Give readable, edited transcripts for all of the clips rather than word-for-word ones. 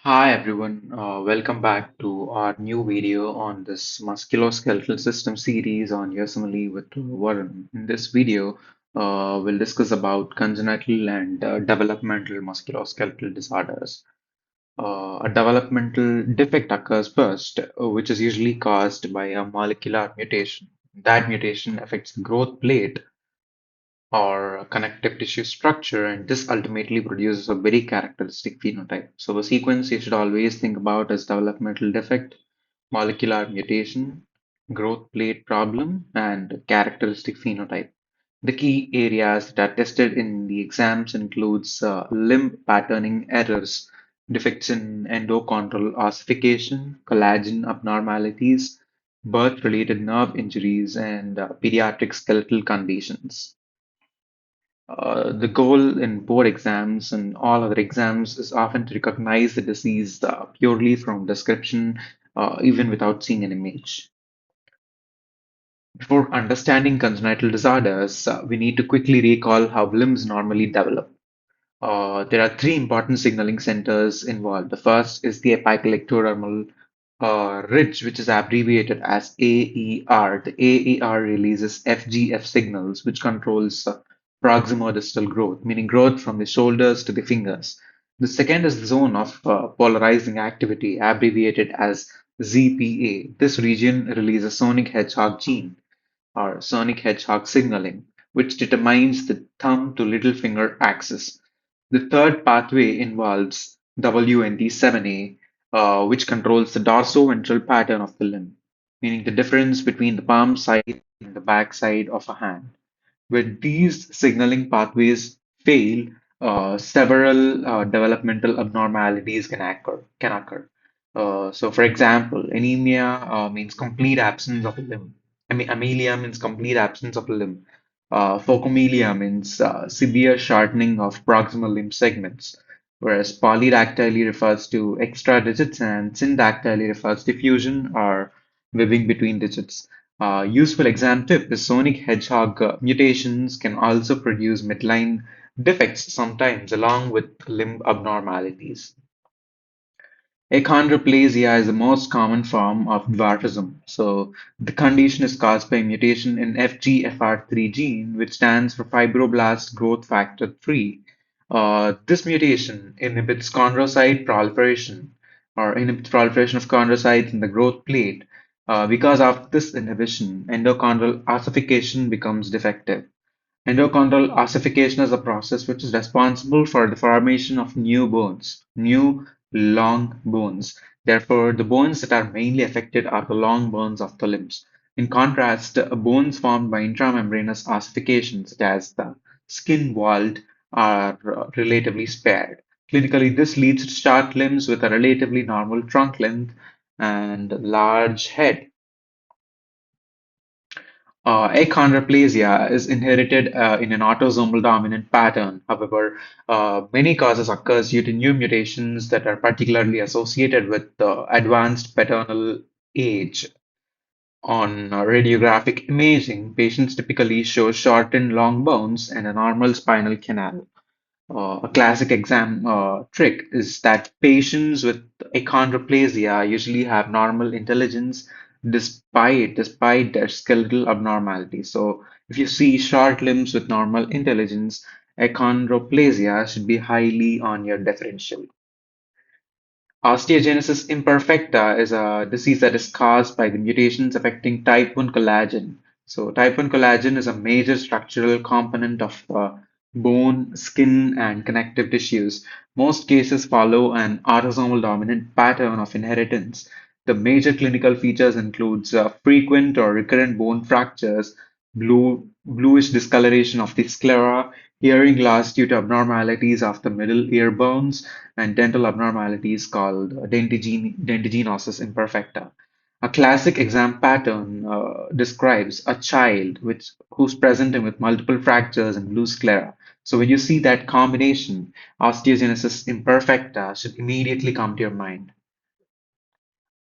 Hi everyone, welcome back to our new video on this musculoskeletal system series on USMLE with Varun. In this video, we'll discuss about congenital and developmental musculoskeletal disorders. A developmental defect occurs first, which is usually caused by a molecular mutation. That mutation affects the growth plate or connective tissue structure, and this ultimately produces a very characteristic phenotype. So, the sequence you should always think about is developmental defect, molecular mutation, growth plate problem, and characteristic phenotype. The key areas that are tested in the exams includes limb patterning errors, defects in endochondral ossification, collagen abnormalities, birth-related nerve injuries, and pediatric skeletal conditions. The goal in board exams and all other exams is often to recognize the disease purely from description, even without seeing an image. Before understanding congenital disorders, we need to quickly recall how limbs normally develop. There are three important signaling centers involved. The first is the apical ectodermal ridge, which is abbreviated as AER. The AER releases FGF signals, which controls proximodistal growth, meaning growth from the shoulders to the fingers. The second is the zone of polarizing activity, abbreviated as ZPA. This region releases sonic hedgehog gene or sonic hedgehog signaling, which determines the thumb to little finger axis. The third pathway involves WNT7A, which controls the dorsoventral pattern of the limb, meaning the difference between the palm side and the back side of a hand. When these signaling pathways fail, several developmental abnormalities can occur. So, for example, anemia means complete absence of a limb. I mean, amelia means complete absence of a limb. Phocomelia means severe shortening of proximal limb segments, whereas polydactyly refers to extra digits and syndactyly refers to fusion or webbing between digits. Useful exam tip is sonic hedgehog mutations can also produce midline defects sometimes along with limb abnormalities. Achondroplasia is the most common form of dwarfism. So the condition is caused by mutation in FGFR3 gene, which stands for fibroblast growth factor 3. This mutation inhibits chondrocyte proliferation or inhibits proliferation of chondrocytes in the growth plate. Because of this inhibition, endochondral ossification becomes defective. Endochondral ossification is a process which is responsible for the formation of new bones, new long bones. Therefore, the bones that are mainly affected are the long bones of the limbs. In contrast, bones formed by intramembranous ossification, such as the skin wall, are relatively spared. Clinically, this leads to short limbs with a relatively normal trunk length and large head. Achondroplasia is inherited in an autosomal dominant pattern. However, many causes occurs due to new mutations that are particularly associated with advanced paternal age. On radiographic imaging, patients typically show shortened long bones and a normal spinal canal. A classic exam trick is that patients with achondroplasia usually have normal intelligence despite their skeletal abnormalities. So, if you see short limbs with normal intelligence, achondroplasia should be highly on your differential. Osteogenesis imperfecta is a disease that is caused by the mutations affecting type 1 collagen. So, type 1 collagen is a major structural component of bone, skin, and connective tissues. Most cases follow an autosomal dominant pattern of inheritance. The major clinical features includes frequent or recurrent bone fractures, bluish discoloration of the sclera, hearing loss due to abnormalities of the middle ear bones, and dental abnormalities called dentagenosis imperfecta. A classic exam pattern describes a child who's presenting with multiple fractures and blue sclera. So when you see that combination, osteogenesis imperfecta should immediately come to your mind.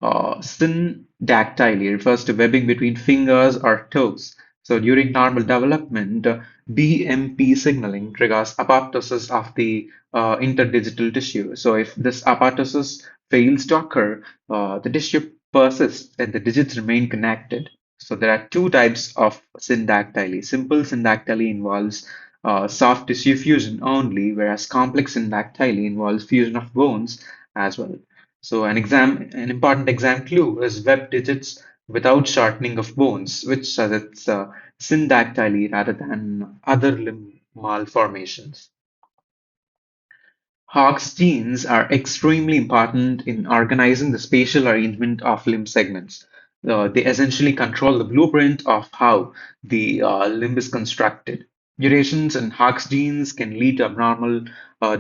Syndactyly refers to webbing between fingers or toes. So during normal development, BMP signaling triggers apoptosis of the interdigital tissue. So if this apoptosis fails to occur, the tissue persists and the digits remain connected. So there are two types of syndactyly. Simple syndactyly involves soft tissue fusion only, whereas complex syndactyly involves fusion of bones as well. So an important exam clue is web digits without shortening of bones, which suggests syndactyly rather than other limb malformations. Hox's genes are extremely important in organizing the spatial arrangement of limb segments. They essentially control the blueprint of how the limb is constructed. Mutations in Hox genes can lead to abnormal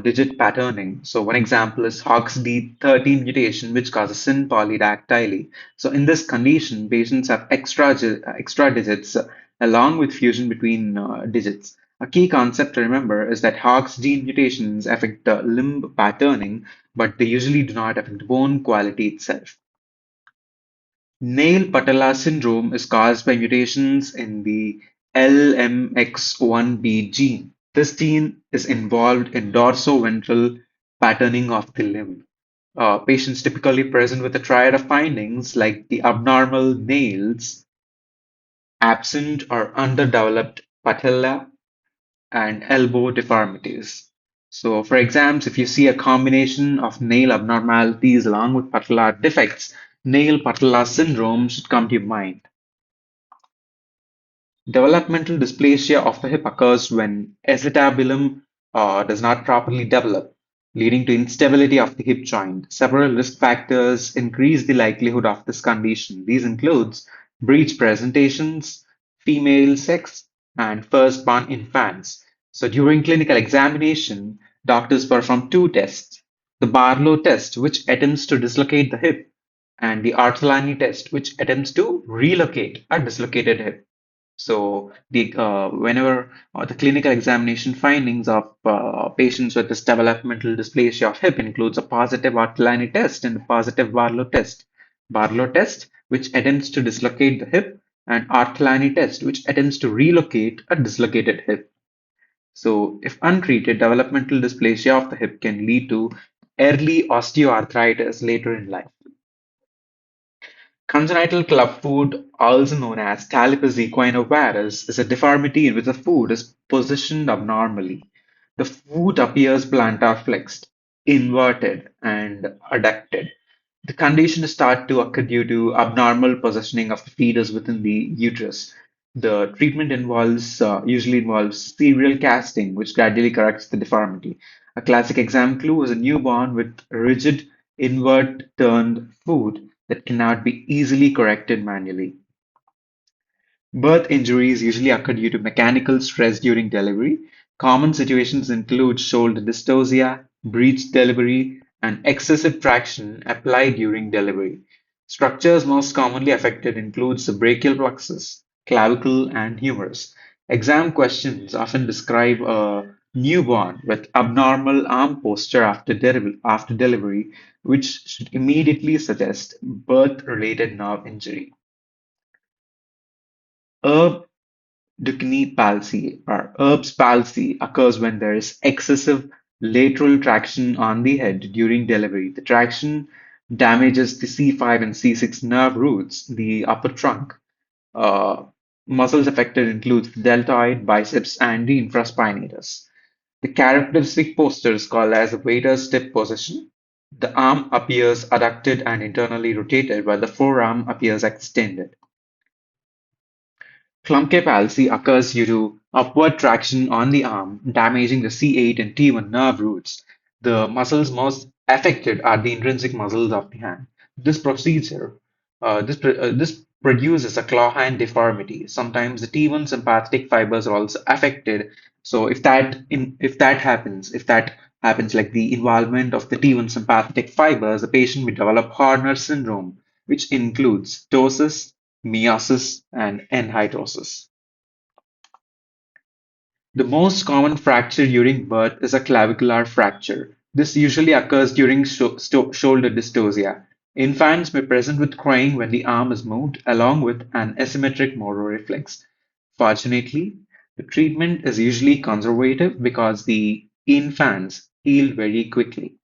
digit patterning. So, one example is Hox D13 mutation, which causes synpolydactyly. So, in this condition, patients have extra digits along with fusion between digits. A key concept to remember is that Hox gene mutations affect limb patterning, but they usually do not affect bone quality itself. Nail patella syndrome is caused by mutations in the LMX1B gene. This gene is involved in dorsoventral patterning of the limb. Patients typically present with a triad of findings like the abnormal nails, absent or underdeveloped patella, and elbow deformities. So, for exams, if you see a combination of nail abnormalities along with patellar defects, nail patella syndrome should come to your mind. Developmental dysplasia of the hip occurs when acetabulum does not properly develop, leading to instability of the hip joint. Several risk factors increase the likelihood of this condition. These includes breech presentations, female sex, and firstborn infants. So during clinical examination, doctors perform two tests: the Barlow test, which attempts to dislocate the hip, and the Ortolani test, which attempts to relocate a dislocated hip. So the whenever the clinical examination findings of patients with this developmental dysplasia of hip includes a positive Ortolani test and a positive Barlow test. Barlow test, which attempts to dislocate the hip, and Ortolani test, which attempts to relocate a dislocated hip. So if untreated, developmental dysplasia of the hip can lead to early osteoarthritis later in life. Congenital clubfoot, also known as Talipes equinovarus, is a deformity in which the foot is positioned abnormally. The foot appears plantar flexed, inverted, and adducted. The condition is thought to occur due to abnormal positioning of the fetus within the uterus. The treatment usually involves serial casting, which gradually corrects the deformity. A classic exam clue is a newborn with rigid invert turned foot that cannot be easily corrected manually. Birth injuries usually occur due to mechanical stress during delivery. Common situations include shoulder dystocia, breech delivery, and excessive traction applied during delivery. Structures most commonly affected includes the brachial plexus, clavicle, and humerus. Exam questions often describe a newborn with abnormal arm posture after delivery, which should immediately suggest birth-related nerve injury. Herb Duchenne palsy or Erb's palsy occurs when there is excessive lateral traction on the head during delivery. The traction damages the C5 and C6 nerve roots, the upper trunk. Uh, Muscles affected include the deltoid, biceps, and the infraspinatus. The characteristic posture is called as a waiter's step position. The arm appears adducted and internally rotated, while the forearm appears extended. Klumpke palsy occurs due to upward traction on the arm, damaging the C8 and T1 nerve roots. The muscles most affected are the intrinsic muscles of the hand. This procedure, this produces a claw hand deformity. Sometimes the T1 sympathetic fibers are also affected. So if that happens like the involvement of the T1 sympathetic fibers, the patient will develop Horner syndrome, which includes ptosis, meiosis, and anhidrosis. The most common fracture during birth is a clavicular fracture. This usually occurs during shoulder dystocia. Infants may present with crying when the arm is moved, along with an asymmetric motor reflex. Fortunately, the treatment is usually conservative because the infants heal very quickly.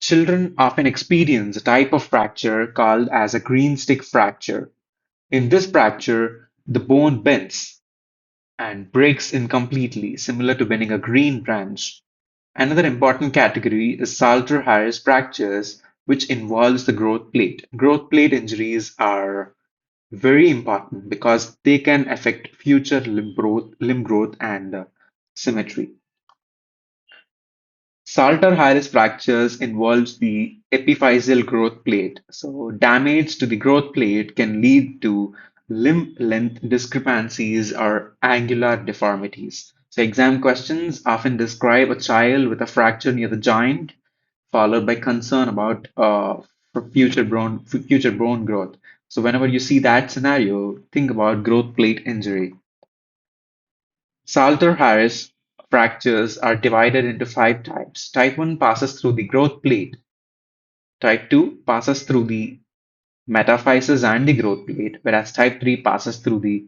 Children often experience a type of fracture called as a green stick fracture. In this fracture, the bone bends and breaks incompletely, similar to bending a green branch. Another important category is Salter-Harris fractures, which involves the growth plate. Growth plate injuries are very important because they can affect future limb growth and symmetry. Salter-Harris fractures involves the epiphyseal growth plate. So damage to the growth plate can lead to limb length discrepancies or angular deformities. So exam questions often describe a child with a fracture near the joint, followed by concern about for future bone growth. So whenever you see that scenario, think about growth plate injury. Salter-Harris fractures are divided into five types. Type 1 passes through the growth plate. Type 2 passes through the metaphysis and the growth plate, whereas type 3 passes through the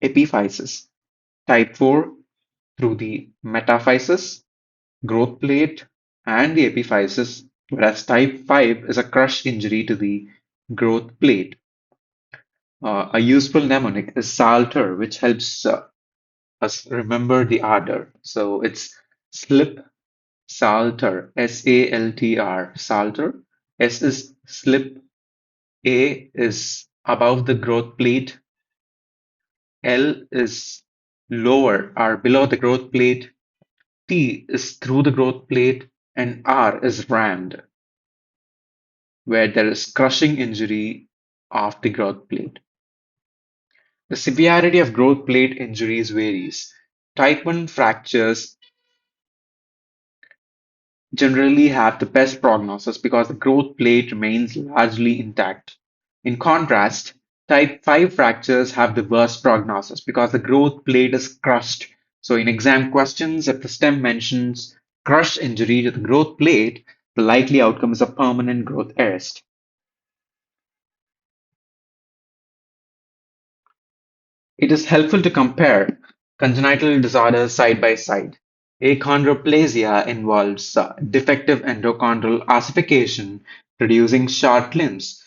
epiphysis. Type 4 through the metaphysis, growth plate, and the epiphysis, whereas type 5 is a crush injury to the growth plate. A useful mnemonic is Salter, which helps us remember the order. So it's slip, Salter, Saltr, Salter. S is slip, A is above the growth plate, L is lower or below the growth plate, T is through the growth plate, and R is rammed, where there is crushing injury of the growth plate. The severity of growth plate injuries varies. Type 1 fractures generally have the best prognosis because the growth plate remains largely intact. In contrast, type 5 fractures have the worst prognosis because the growth plate is crushed. So, in exam questions, if the stem mentions crush injury to the growth plate, the likely outcome is a permanent growth arrest. It is helpful to compare congenital disorders side by side. Achondroplasia involves defective endochondral ossification, producing short limbs.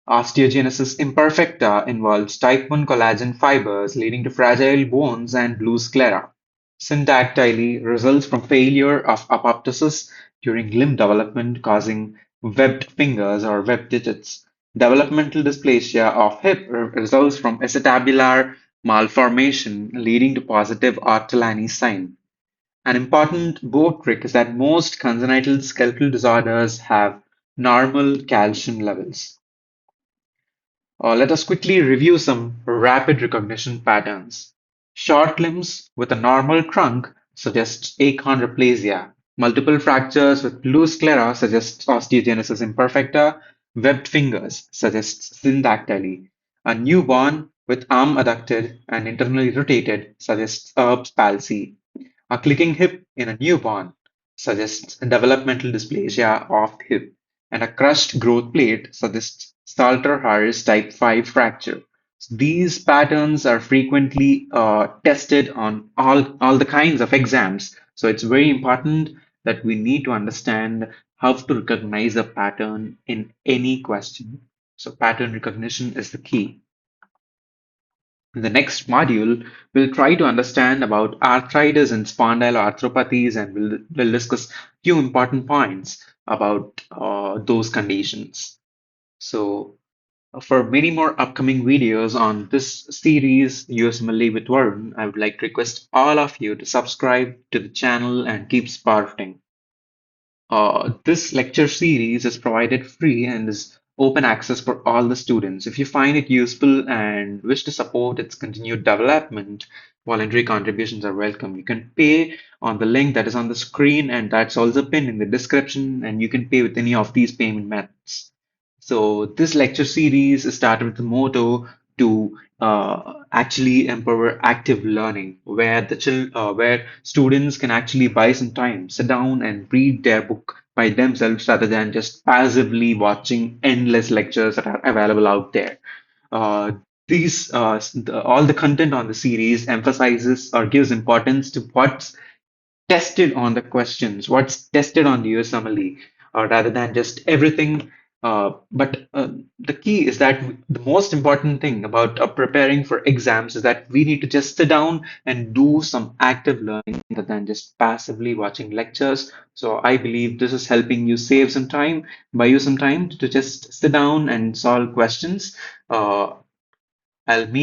Osteogenesis imperfecta involves type 1 collagen fibers, leading to fragile bones and blue sclera. Syndactyly results from failure of apoptosis during limb development, causing webbed fingers or webbed digits. Developmental dysplasia of hip results from acetabular malformation, leading to positive Ortolani sign. An important board trick is that most congenital skeletal disorders have normal calcium levels. Let us quickly review some rapid recognition patterns. Short limbs with a normal trunk suggests achondroplasia. Multiple fractures with blue sclera suggests osteogenesis imperfecta. Webbed fingers suggests syndactyly. A newborn with arm adducted and internally rotated suggests Erb's palsy. A clicking hip in a newborn suggests developmental dysplasia of the hip, and a crushed growth plate suggests Salter-Harris type 5 fracture. So these patterns are frequently tested on all the kinds of exams. So it's very important that we need to understand how to recognize a pattern in any question. So pattern recognition is the key. In the next module, we'll try to understand about arthritis and spondyloarthropathies, and we'll discuss few important points about those conditions. So, for many more upcoming videos on this series, USMLE with Varun, I would like to request all of you to subscribe to the channel and keep sparking. This lecture series is provided free and is open access for all the students. If you find it useful and wish to support its continued development, voluntary contributions are welcome. You can pay on the link that is on the screen, and that's also pinned in the description, and you can pay with any of these payment methods. So this lecture series is started with the motto to actually empower active learning, where where students can actually buy some time, sit down and read their book by themselves rather than just passively watching endless lectures that are available out there. Uh, all the content on the series emphasizes or gives importance to what's tested on the questions, what's tested on the USMLE, rather than just everything. But the key is that the most important thing about preparing for exams is that we need to just sit down and do some active learning rather than just passively watching lectures. So I believe this is helping you save some time, buy you some time to just sit down and solve questions. Uh, I'll meet